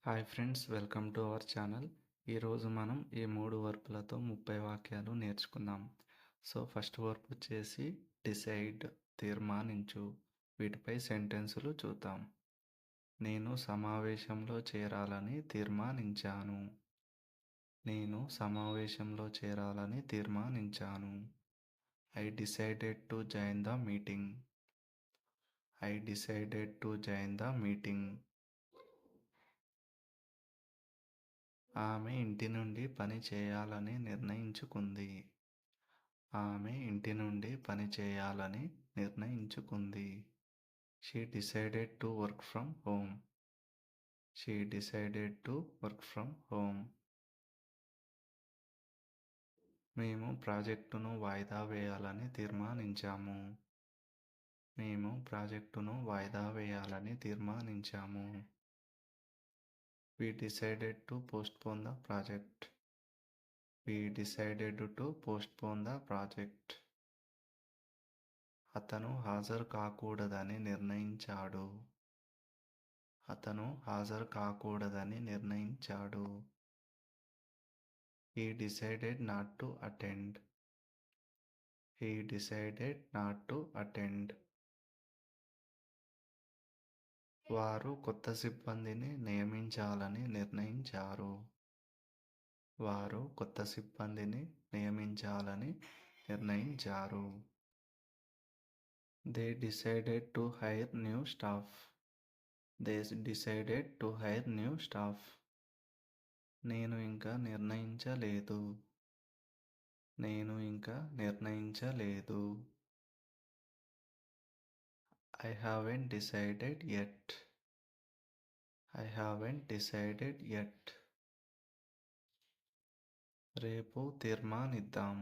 Hi friends, welcome to our channel. ఈరోజు మనం ఈ 3 వర్బులతో 30 వాక్యాలు నేర్చుకుందాం. సో ఫస్ట్ వర్బ్ వచ్చేసి డిసైడ్, తీర్మానించు. వీటిపై సెంటెన్సులు చూద్దాం. నేను సమావేశంలో చేరాలని తీర్మానించాను. నేను సమావేశంలో చేరాలని తీర్మానించాను. I decided to join the meeting. I decided to join the meeting. ఆమె ఇంటి నుండి పని చేయాలని నిర్ణయించుకుంది. ఆమె ఇంటి నుండి పని చేయాలని నిర్ణయించుకుంది. She decided to work from home. She decided to work from home. మేము ప్రాజెక్టును వాయిదా వేయాలని తీర్మానించాము. మేము ప్రాజెక్టును వాయిదా వేయాలని తీర్మానించాము. We decided to postpone the project. We decided to postpone the project. అతను హాజరు కాకూడదని నిర్ణయించాడు. అతను హాజరు కాకూడదని నిర్ణయించాడు. He decided not to attend. He decided not to attend. వారు కొత్త సిబ్బందిని నియమించాలని నిర్ణయించారు. వారు కొత్త సిబ్బందిని నియమించాలని నిర్ణయించారు. They decided to hire new staff. They decided to hire new staff. నేను ఇంకా నిర్ణయించలేదు. నేను ఇంకా నిర్ణయించలేదు. I haven't decided yet. I haven't decided yet. రేపు తీర్మానిద్దాం.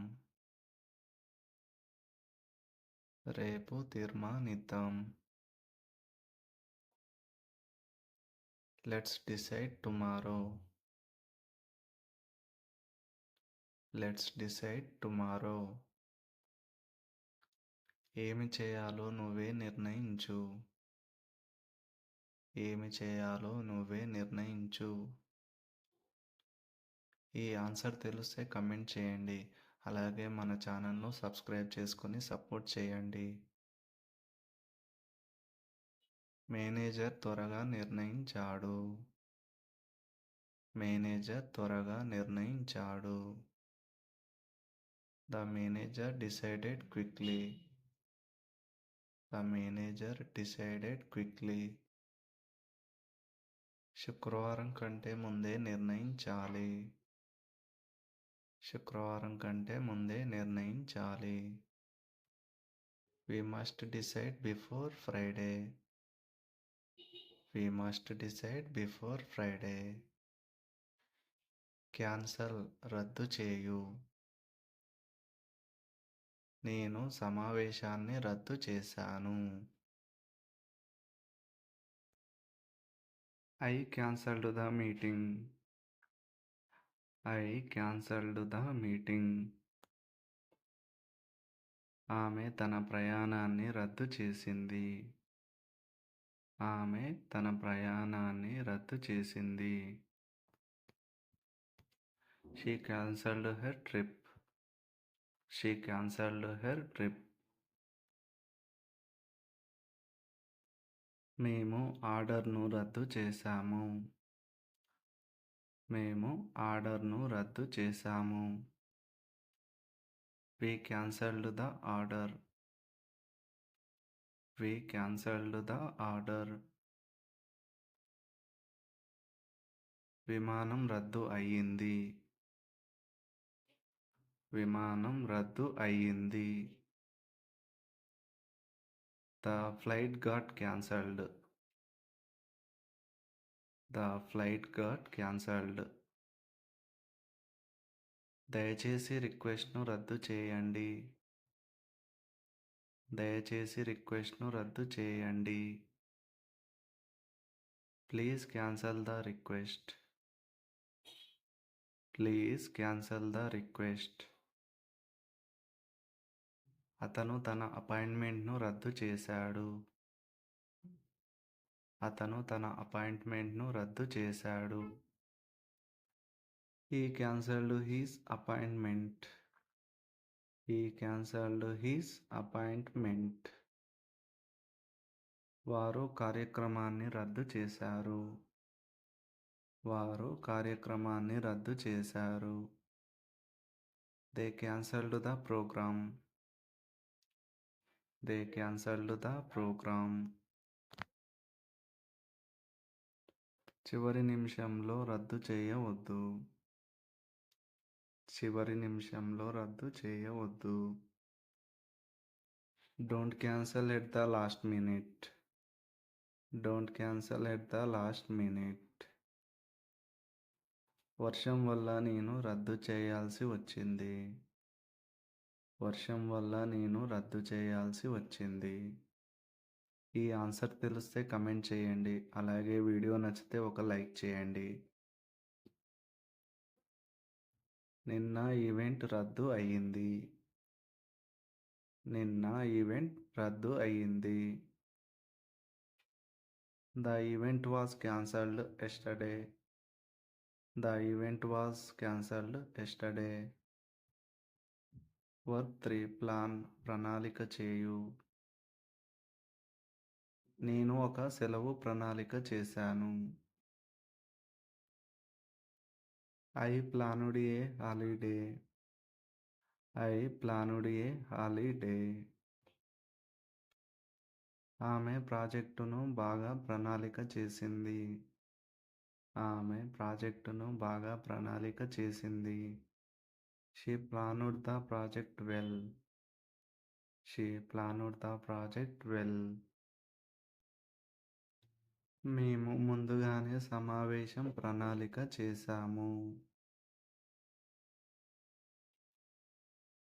రేపు తీర్మానిద్దాం. Let's decide tomorrow. Let's decide tomorrow. ఏమి చేయాలో నువ్వే నిర్ణయించు. ఏమి చేయాలో నువ్వే నిర్ణయించు. ఈ ఆన్సర్ తెలిస్తే కమెంట్ చేయండి. అలాగే మన ఛానల్ను సబ్స్క్రైబ్ చేసుకొని సపోర్ట్ చేయండి. మేనేజర్ త్వరగా నిర్ణయించాడు. మేనేజర్ త్వరగా నిర్ణయించాడు. The manager decided quickly. The manager decided quickly. శుక్రవారం కంటే ముందే నిర్ణయించాలి. శుక్రవారం కంటే ముందే నిర్ణయించాలి. We must decide before Friday. We must decide before Friday. Cancel, రద్దు చేయు. నేను సమావేశాన్ని రద్దు చేశాను. I cancelled the meeting. I cancelled the meeting. ఆమె తన ప్రయాణాన్ని రద్దు చేసింది. ఆమె తన ప్రయాణాన్ని రద్దు చేసింది. She cancelled her trip. She cancelled her trip. మేము ఆర్డర్ను రద్దు చేశాము. మేము ఆర్డర్ను రద్దు చేశాము. We cancelled the order. We cancelled the order. విమానం రద్దు అయ్యింది. విమానం రద్దు అయ్యింది. The flight got cancelled. The flight got cancelled. దయచేసి రిక్వెస్ట్ను రద్దు చేయండి. దయచేసి రిక్వెస్ట్ను రద్దు చేయండి. Please cancel the request. Please cancel the request. అతను తన అపాయింట్మెంట్ను రద్దు చేశాడు. అతను తన అపాయింట్మెంట్ను రద్దు చేశాడు. He cancelled his appointment. He cancelled his appointment. వారు కార్యక్రమాన్ని రద్దు చేశారు. వారు కార్యక్రమాన్ని రద్దు చేశారు. They cancelled the program. They cancelled the program. చివరి నిమిషంలో రద్దు చేయవద్దు. చివరి నిమిషంలో రద్దు చేయవద్దు. Don't cancel at the last minute. Don't cancel at the last minute. వర్షం వల్ల నేను రద్దు చేయాల్సి వచ్చింది. వర్షం వల్ల నేను రద్దు చేయాల్సి వచ్చింది. ఈ ఆన్సర్ తెలిస్తే కమెంట్ చేయండి. అలాగే వీడియో నచ్చితే ఒక లైక్ చేయండి. నిన్న ఈవెంట్ రద్దు అయ్యింది. నిన్న ఈవెంట్ రద్దు అయ్యింది. The event was cancelled yesterday. The event was cancelled yesterday. Work 3 plan ప్రణాళిక చేయు. నేను ఒక సెలవు ప్రణాళిక చేశాను. I planned a holiday. I planned a holiday. ఆమె ప్రాజెక్టును బాగా ప్రణాళిక చేసింది. ఆమె ప్రాజెక్టును బాగా ప్రణాళిక చేసింది. She planned the project well. She planned the project well. మేము ముందుగానే సమావేశం ప్రణాళిక చేశాము.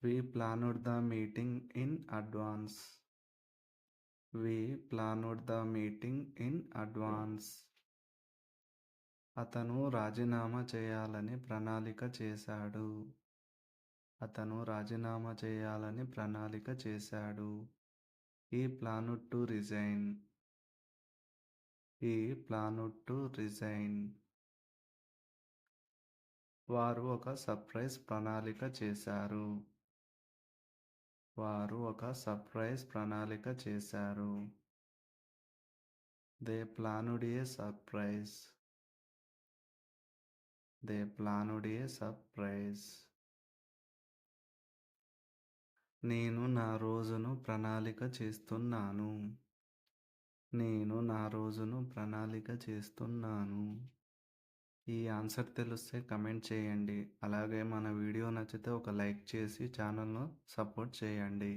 We planned the meeting in advance. We planned the meeting in advance. అతను రాజీనామా చేయాలని ప్రణాళిక చేశాడు. అతను రాజీనామా చేయాలని ప్రణాళిక చేశాడు. He planned to resign. He planned to resign. వారు ఒక సర్ప్రైజ్ ప్రణాళిక చేశారు. వారు ఒక సర్ప్రైజ్ ప్రణాళిక చేశారు. They planned a surprise. They planned a surprise. నేను నా రోజును ప్రణాళిక చేస్తున్నాను. నేను నా రోజును ప్రణాళిక చేస్తున్నాను. ఈ ఆన్సర్ తెలిస్తే కమెంట్ చేయండి. అలాగే మన వీడియో నచ్చితే ఒక లైక్ చేసి ఛానల్ను సపోర్ట్ చేయండి.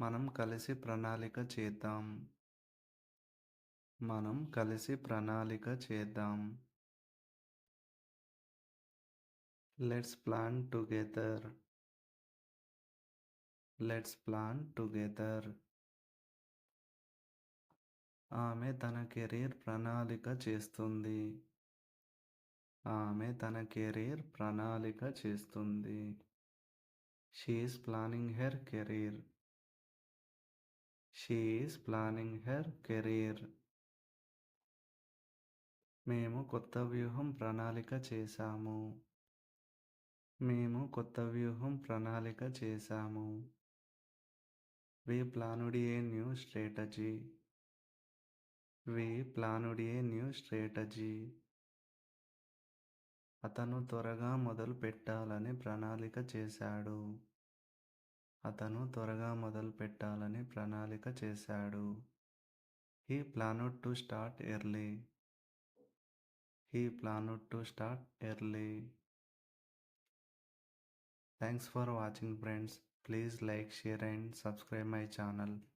మనం కలిసి ప్రణాళిక చేద్దాం. మనం కలిసి ప్రణాళిక చేద్దాం. Let's plan together. Let's plan together. ఆమె తన కెరీర్ ప్రణాళిక చేస్తుంది. ఆమె తన కెరీర్ ప్రణాళిక చేస్తుంది. She is planning her career. She is planning her career. మేము కొత్త వ్యూహం ప్రణాళిక చేశాము. మేము కొత్త వ్యూహం ప్రణాళిక చేశాము. We planned a new strategy. We planned a new strategy. అతను త్వరగా మొదలు పెట్టాలని ప్రణాళిక చేశాడు. అతను త్వరగా మొదలు పెట్టాలని ప్రణాళిక చేశాడు. He planned to start early. He planned to start early. Thanks for watching, friends. Please like, share and subscribe my channel.